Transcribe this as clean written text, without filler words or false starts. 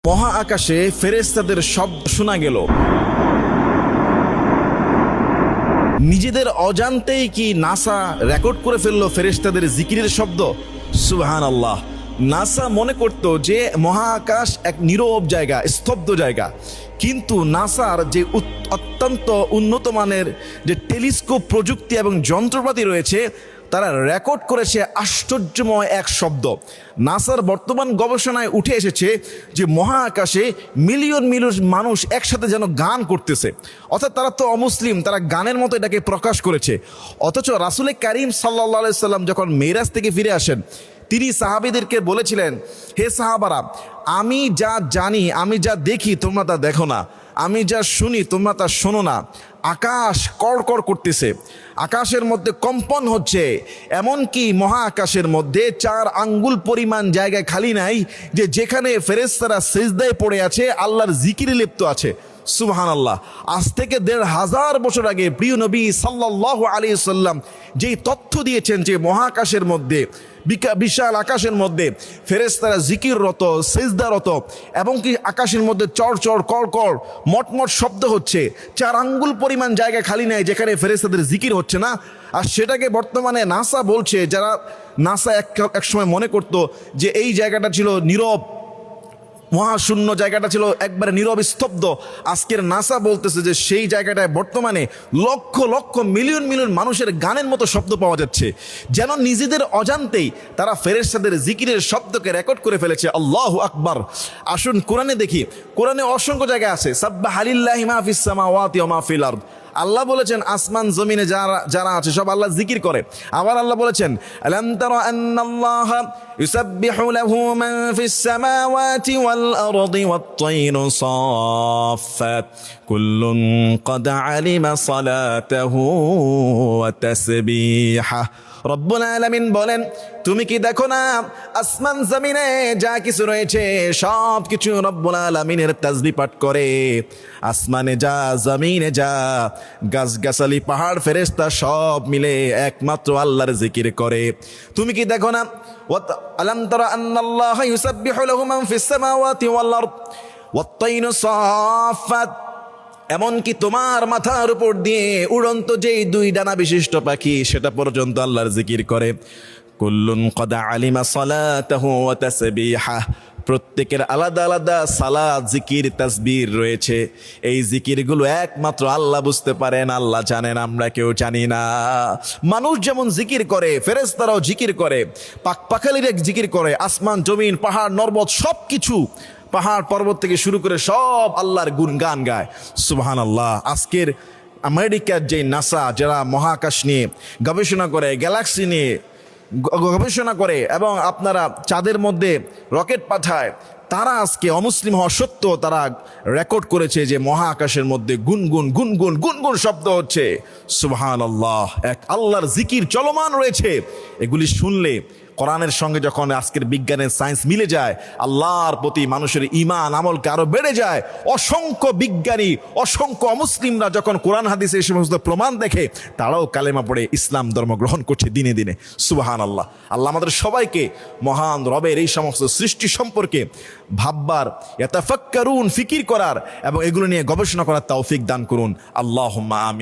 মহা আকাশে ফেরেশতাদের শব্দ শোনা গেল। নিজেদের অজান্তেই কি নাসা রেকর্ড করে ফেললো ফেরেশতাদের জিকিরের শব্দ? সুবহানাল্লাহ। নাসা মনে করত যে মহাকাশ এক নীরব জায়গা, স্তব্ধ জায়গা, কিন্তু নাসার যে অত্যন্ত উন্নত মানের যে টেলিস্কোপ প্রযুক্তি এবং যন্ত্রপাতি রয়েছে, তারা রেকর্ড করেছে আশ্চর্যময় এক শব্দ। নাসার বর্তমান গবেষণায় উঠে এসেছে যে মহাকাশে মিলিয়ন মিলিয়ন মানুষ একসাথে যেন গান করতেছে, অর্থাৎ তারা তো অমুসলিম, তারা গানের মতো এটাকে প্রকাশ করেছে। অথচ রাসূল কারীম সাল্লাল্লাহু আলাইহি সাল্লাম যখন মেরাজ থেকে ফিরে আসেন, তিনি সাহাবীদেরকে বলেছিলেন, হে সাহাবারা, আমি যা জানি, আমি যা দেখি তোমরা তা দেখো না, আমি যা শুনি তোমরা তা শোনো না। আকাশ কড়কড় করতেছে, আকাশের মধ্যে কম্পন হচ্ছে, এমনকি মহাকাশের মধ্যে 4 আঙ্গুল পরিমাণ জায়গায় খালি নাই যে যেখানে ফেরেশতারা সিজদায় পড়ে আছে, আল্লাহর জিকিরে লিপ্ত আছে। সুবহানাল্লাহ। আজ থেকে 1500 বছর আগে প্রিয় নবী সাল্লাল্লাহু আলাইহি সাল্লাম যেই তথ্য দিয়েছেন যে মহাকাশের মধ্যে, বিশাল আকাশের মধ্যে ফেরেশতারা জিকিররত, সিজদারত, এবং কি আকাশের মধ্যে চড়চড় কড়কড় মটমট শব্দ হচ্ছে, 4 আঙ্গুল পরিমাণ জায়গা খালি নেই যেখানে ফেরেশতাদের জিকির হচ্ছে না। আর সেটাকে বর্তমানে নাসা বলছে, যারা নাসা এক সময় মনে করতো যে এই জায়গাটা ছিল নীরব, মহাশূন্য জায়গাটা ছিল একবারে নীরব স্তব্ধ, আজকের নাসা বলতেছে যে সেই জায়গাটায় বর্তমানে লক্ষ লক্ষ মিলিয়ন মিলিয়ন মানুষের গানের মতো শব্দ পাওয়া যাচ্ছে, যেন নিজেদের অজান্তেই তারা ফেরেশতাদের জিকিরের শব্দকে রেকর্ড করে ফেলেছে। আল্লাহু আকবার। আসুন কোরআনে দেখি, কোরআনে অসংখ্য জায়গা আছে সাব্বাহালিল্লাহি মা ফিস সামাওয়াতি ওয়া মা ফিল আরদ। আল্লাহ বলেছেন আসমান জমিনে যারা আছে সব আল্লাহ জিকির করে। আবার আল্লাহ বলেছেন আলাম তারা আন্নাল্লাহা ইউসাব্বিহু লাহু মান ফিস সামাওয়াতি ওয়াল আরদি ওয়াত তায়রু সাফফাত কুল্লুন ক্বাদ আলিমা সালাতাহু ওয়া তাসবিহা। রব্বুল আলামিন বলেন, তুমি কি দেখো না আসমান জমিনে যা কিছু রয়েছে সব কিছু রব্বুল আলামিনের তাসবিহ পাঠ করে। আসমানে যা, জমিনে যা, গাছগাছালি, পাহাড়, ফেরেশতা সব মিলে একমাত্র আল্লাহর জিকির করে। তুমি কি দেখো না আলাম তারা আন্নাল্লাহা ইউসাব্বিহু লাহু মান ফিস সামাওয়াতি ওয়াল আরদ ওয়াত তায়রু সাফফাত, এমনকি তোমার মাথার উপর দিয়ে উড়ন্ত যেই 2 ডানা বিশিষ্ট পাখি সেটা পর্যন্ত আল্লাহর জিকির করে। কুল্লুন ক্বাদ আলিমা সালাতাহু ওয়া তাসবিহা, প্রত্যেকের আলাদা আলাদা সালাত, জিকির, তাসবিহ রয়েছে। এই জিকিরগুলো একমাত্র আল্লাহ বুঝতে পারেন, আল্লাহ জানেন, আমরা কেউ জানি না। মানুষ যেমন জিকির করে, ফেরেশতারাও জিকির করে, পাখালিরা জিকির করে, আসমান জমিন পাহাড় পর্বত সব কিছু, পাহাড় পর্বত থেকে শুরু করে সব আল্লাহর গুণগান গায়। সুবহানাল্লাহ। আজকের আমেরিকার যে নাসা, যারা মহাকাশ নিয়ে গবেষণা করে, গ্যালাক্সি নিয়ে গবেষণা করে এবং আপনারা চাঁদের মধ্যে রকেট পাঠায়, তারা আজকে অমুসলিম হওয়া সত্ত্বেও তারা রেকর্ড করেছে যে মহাকাশের মধ্যে গুনগুন গুনগুন গুনগুন শব্দ হচ্ছে। সুবহানাল্লাহ। এক আল্লাহর জিকির চলমান রয়েছে। এগুলি শুনলে কোরআনের সঙ্গে যখন আজকের বিজ্ঞানের সায়েন্স মিলে যায়, আল্লাহর প্রতি মানুষের ঈমান আমলকে আরো বেড়ে যায়। অসংখ্য বিজ্ঞানী, অসংখ্য অমুসলিমরা যখন কোরআন হাদিসে এই সমস্ত প্রমাণ দেখে, তারাও কালেমা পড়ে ইসলাম ধর্ম গ্রহণ করছে দিনে দিনে। সুবহানাল্লাহ। আল্লাহ আমাদের সবাইকে মহান রবের এই সমস্ত সৃষ্টি সম্পর্কে ভাববার, ইয়াতাফাক্কারুন, ফিকির করার এবং এগুলো নিয়ে গবেষণা করার তৌফিক দান করুন। আল্লাহুম্মা আমিন।